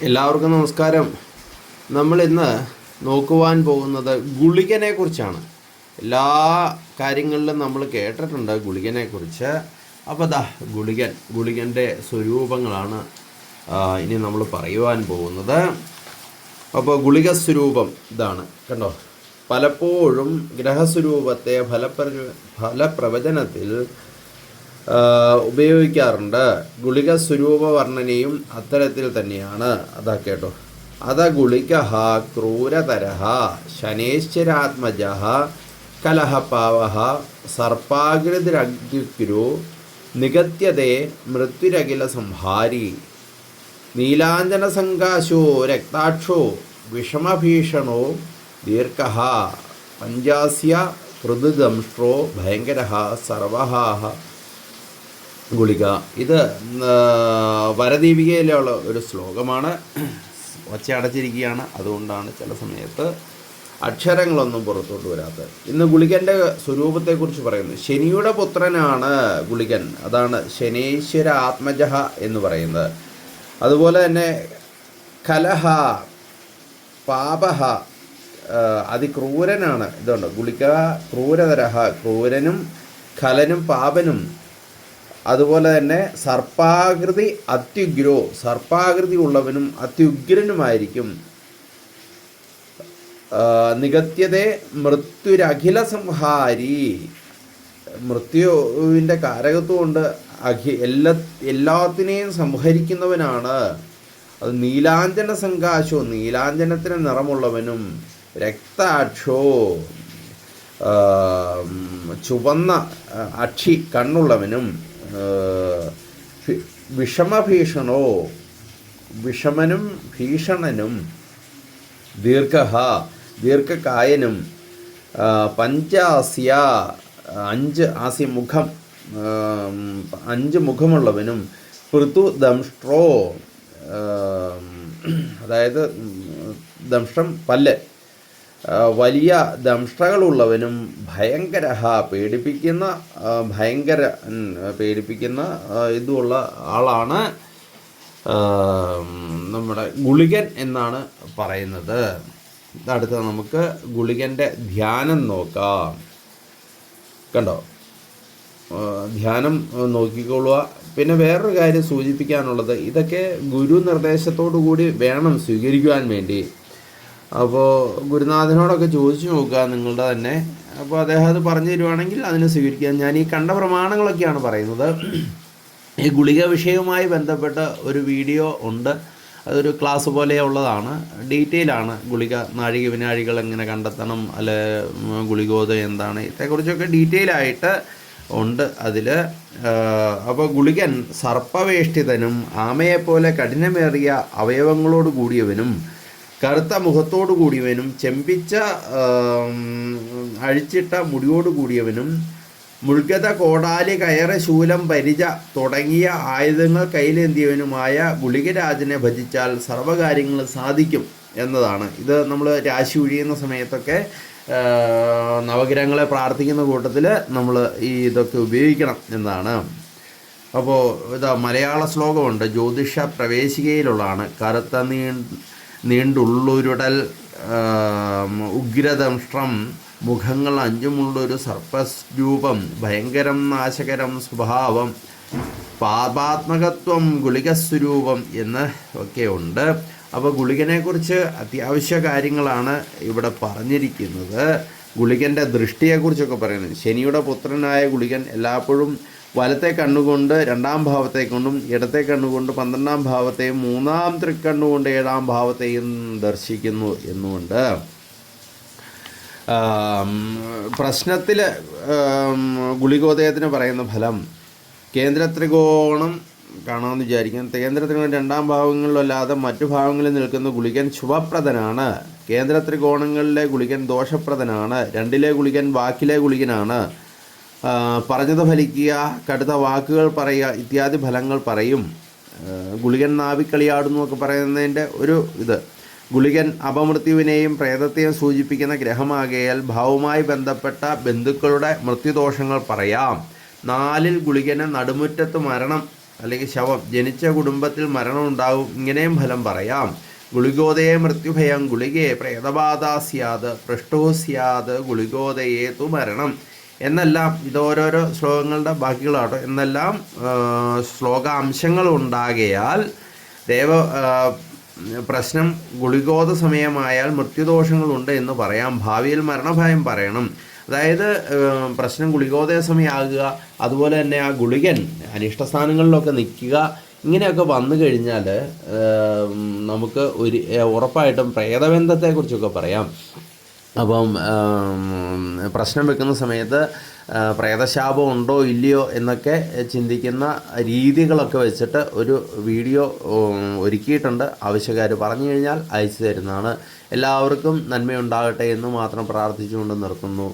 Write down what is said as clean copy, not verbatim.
എല്ലാവർക്കും നമസ്കാരം. നമ്മൾ ഇന്ന് നോക്കുവാൻ പോകുന്നത് ഗുളികനെ കുറിച്ചാണ്. എല്ലാ കാര്യങ്ങളിലും നമ്മൾ കേട്ടിട്ടുണ്ട് ഗുളികനെ കുറിച്ച്. അപ്പോൾ ഗുളികൻ്റെ സ്വരൂപങ്ങളാണ് ഇനി നമ്മൾ പറയുവാൻ പോകുന്നത്. അപ്പോൾ ഗുളിക സ്വരൂപം ഇതാണ്, കണ്ടോ. പലപ്പോഴും ഗ്രഹസ്വരൂപത്തെ ഫലപ്രവചനത്തിൽ ഉപയോഗിക്കാറുണ്ട്. ഗുളിക സ്വരൂപ വർണ്ണനയും അത്തരത്തിൽ തന്നെയാണ്. അതാ കേട്ടോ. അത ഗുളിക ക്രൂരതര ശനേശ്വരാത്മജ കലഹപാവ സർപ്പാകൃതിരഗ്നിക്കുരു നിഗത്യതേ മൃത്യുരഖില സംഹാരി നീലാഞ്ജനസങ്കാശോ രക്താക്ഷോ വിഷമഭീഷണോ ദീർഘ പഞ്ചാസ്യ ഹൃദുദംഷ്ട്രോ ഭയങ്കര സർവഹ ഗുളിക. ഇത് വരദീപികയിലുള്ള ഒരു ശ്ലോകമാണ്. ഒച്ചയടച്ചിരിക്കുകയാണ്, അതുകൊണ്ടാണ് ചില സമയത്ത് അക്ഷരങ്ങളൊന്നും പുറത്തോട്ട് വരാത്തത്. ഇന്ന് ഗുളികൻ്റെ സ്വരൂപത്തെക്കുറിച്ച് പറയുന്നു. ശനിയുടെ പുത്രനാണ് ഗുളികൻ. അതാണ് ശനീശ്വര ആത്മജ എന്ന് പറയുന്നത്. അതുപോലെ തന്നെ കലഹ പാപഹ അതിക്രൂരനാണ്. ഇതുണ്ട് ഗുളിക ക്രൂരതരഹ, ക്രൂരനും ഖലനും പാപനും. അതുപോലെ തന്നെ സർപ്പാകൃതി അത്യുഗ്രോ, സർപ്പാകൃതി ഉള്ളവനും അത്യുഗ്രനുമായിരിക്കും. നിഗത്യതേ മൃത്യുരഖില സംഹാരി, മൃത്യുവിൻ്റെ കാരകത്വം കൊണ്ട് എല്ലാത്തിനെയും സംഹരിക്കുന്നവനാണ്. അത് നീലാഞ്ജന സങ്കാശോ, നീലാഞ്ജനത്തിന് നിറമുള്ളവനും രക്താക്ഷോ ചുവന്ന അക്ഷി കണ്ണുള്ളവനും വിഷമഭീഷണോ, വിഷമനും ഭീഷണനും ദീർഘകായനും പഞ്ചാസ്യ ആസ്യ മുഖം, 5 മുഖമുള്ളവനും പൃഥുദംഷ്ട്രോ, അതായത് ദംഷ്ട്രം പല്ല്, വലിയ ദംഷ്ട്രകളുള്ളവനും ഭയങ്കര പേടിപ്പിക്കുന്ന ഇതുള്ള ആളാണ് നമ്മുടെ ഗുളികൻ എന്നാണ് പറയുന്നത്. അടുത്ത നമുക്ക് ഗുളികൻ്റെ ധ്യാനം നോക്കാം. കണ്ടോ, ധ്യാനം നോക്കിക്കൊള്ളുക. പിന്നെ വേറൊരു കാര്യം സൂചിപ്പിക്കാനുള്ളത്, ഇതൊക്കെ ഗുരു നിർദ്ദേശത്തോടു കൂടി വേണം സ്വീകരിക്കുവാൻ വേണ്ടി. അപ്പോൾ ഗുരുനാഥനോടൊക്കെ ചോദിച്ചു നോക്കുക നിങ്ങളുടെ തന്നെ. അപ്പോൾ അദ്ദേഹം അത് പറഞ്ഞു തരുവാണെങ്കിൽ അതിനെ സ്വീകരിക്കുക. ഞാൻ ഈ കണ്ട പ്രമാണങ്ങളൊക്കെയാണ് പറയുന്നത്. ഈ ഗുളിക വിഷയവുമായി ബന്ധപ്പെട്ട ഒരു വീഡിയോ ഉണ്ട്. അതൊരു ക്ലാസ് പോലെയുള്ളതാണ്, ഡീറ്റെയിലാണ്. ഗുളിക നാഴിക വിനാഴികൾ എങ്ങനെ കണ്ടെത്തണം, അല്ലെ ഗുളികോദയം എന്താണ്, ഇതേക്കുറിച്ചൊക്കെ ഡീറ്റെയിൽ ആയിട്ട് ഉണ്ട് അതിൽ. അപ്പോൾ ഗുളികൻ സർപ്പവേഷ്ടിതനും ആമയെപ്പോലെ കഠിനമേറിയ അവയവങ്ങളോട് കൂടിയവനും കറുത്ത മുഖത്തോടു കൂടിയവനും ചെമ്പിച്ച അഴിച്ചിട്ട മുടിയോട് കൂടിയവനും മുൾഗത കോടാലി കയറ് ശൂലം പരിച തുടങ്ങിയ ആയുധങ്ങൾ കയ്യിലേന്തിയവനുമായ ഗുളികരാജനെ ഭജിച്ചാൽ സർവ്വകാര്യങ്ങളും സാധിക്കും എന്നതാണ്. ഇത് നമ്മൾ രാശി ഒഴിയുന്ന സമയത്തൊക്കെ നവഗ്രഹങ്ങളെ പ്രാർത്ഥിക്കുന്ന കൂട്ടത്തിൽ നമ്മൾ ഈ ഇതൊക്കെ ഉപയോഗിക്കണം എന്നതാണ്. അപ്പോൾ ഇതാ മലയാള ശ്ലോകമുണ്ട്, ജ്യോതിഷ പ്രവേശികയിലുള്ളതാണ്. കറുത്ത നീണ്ടുള്ളുരുടൽ ഉഗ്രദംഷ്ട്രം മുഖങ്ങൾ 5 സർപ്പരൂപം ഭയങ്കരം നാശകരം സ്വഭാവം പാപാത്മകത്വം ഗുളികസ്വരൂപം എന്ന് ഒക്കെ ഉണ്ട്. അപ്പോൾ ഗുളികനെക്കുറിച്ച് അത്യാവശ്യ കാര്യങ്ങളാണ് ഇവിടെ പറഞ്ഞിരിക്കുന്നത്. ഗുളികൻ്റെ ദൃഷ്ടിയെക്കുറിച്ചൊക്കെ പറയുന്നത്, ശനിയുടെ പുത്രനായ ഗുളികൻ എല്ലായ്പ്പോഴും വലത്തെ കണ്ണുകൊണ്ട് 2ാം ഭാവത്തെക്കൊണ്ടും ഇടത്തെ കണ്ണുകൊണ്ട് 12ാം ഭാവത്തെയും 3ാം തൃക്കണ്ണുകൊണ്ട് 7ാം ഭാവത്തെയും ദർശിക്കുന്നു എന്നുകൊണ്ട്. പ്രശ്നത്തിൽ ഗുളികോദയത്തിന് പറയുന്ന ഫലം കേന്ദ്രത്രികോണം കാണാമെന്ന് വിചാരിക്കും. കേന്ദ്രത്രികോണം 2ാം ഭാവങ്ങളിലല്ലാതെ മറ്റു ഭാവങ്ങളിൽ നിൽക്കുന്ന ഗുളികൻ ശുഭപ്രദനാണ്. കേന്ദ്രത്രികോണങ്ങളിലെ ഗുളികൻ ദോഷപ്രദനാണ്. 2ലെ ഗുളികൻ വാക്കിലെ ഗുളികനാണ്. പറഞ്ഞത് ഫലിക്കുക, കടുത്ത വാക്കുകൾ പറയുക ഇത്യാദി ഫലങ്ങൾ പറയും. ഗുളികൻ നാവിക്കളിയാടുന്നു ഒക്കെ പറയുന്നതിൻ്റെ ഒരു ഇത്. ഗുളികൻ അപമൃത്യുവിനെയും പ്രേതത്തെയും സൂചിപ്പിക്കുന്ന ഗ്രഹമാകയാൽ ഭാവവുമായി ബന്ധപ്പെട്ട ബന്ധുക്കളുടെ മൃത്യുദോഷങ്ങൾ പറയാം. 4ൽ ഗുളികന് നടുമുറ്റത്ത് മരണം അല്ലെങ്കിൽ ശവം, ജനിച്ച കുടുംബത്തിൽ മരണം ഉണ്ടാവും, ഇങ്ങനെയും ഫലം പറയാം. ഗുളികോദയെ മൃത്യുഭയം ഗുളികയെ പ്രേതബാധ സ്യാത് പൃഷ്ടോ സ്യാത് ഗുളികോദയെ തു മരണം എന്നെല്ലാം ഇത് ഓരോരോ ശ്ലോകങ്ങളുടെ ബാക്കികളാട്ടോ. എന്നെല്ലാം ശ്ലോകാംശങ്ങൾ ഉണ്ടാകയാൽ പ്രശ്നം ഗുളികോദ സമയമായാൽ മൃത്യുദോഷങ്ങളുണ്ട് എന്ന് പറയാം. ഭാവിയിൽ മരണഭയം പറയണം. അതായത് പ്രശ്നം ഗുളികോദയ സമയമാകുക, അതുപോലെ തന്നെ ആ ഗുളികൻ അനിഷ്ടസ്ഥാനങ്ങളിലൊക്കെ നിൽക്കുക, ഇങ്ങനെയൊക്കെ വന്നു കഴിഞ്ഞാൽ നമുക്ക് ഉറപ്പായിട്ടും പ്രേതബന്ധത്തെക്കുറിച്ചൊക്കെ പറയാം. അപ്പം പ്രശ്നം വെക്കുന്ന സമയത്ത് പ്രേതശാപം ഉണ്ടോ ഇല്ലയോ എന്നൊക്കെ ചിന്തിക്കുന്ന രീതികളൊക്കെ വെച്ചിട്ട് ഒരു വീഡിയോ ഒരുക്കിയിട്ടുണ്ട്. ആവശ്യക്കാർ പറഞ്ഞു കഴിഞ്ഞാൽ അയച്ചു തരുന്നതാണ്. എല്ലാവർക്കും നന്മയുണ്ടാകട്ടെ എന്ന് മാത്രം പ്രാർത്ഥിച്ചുകൊണ്ട് നിർത്തുന്നു.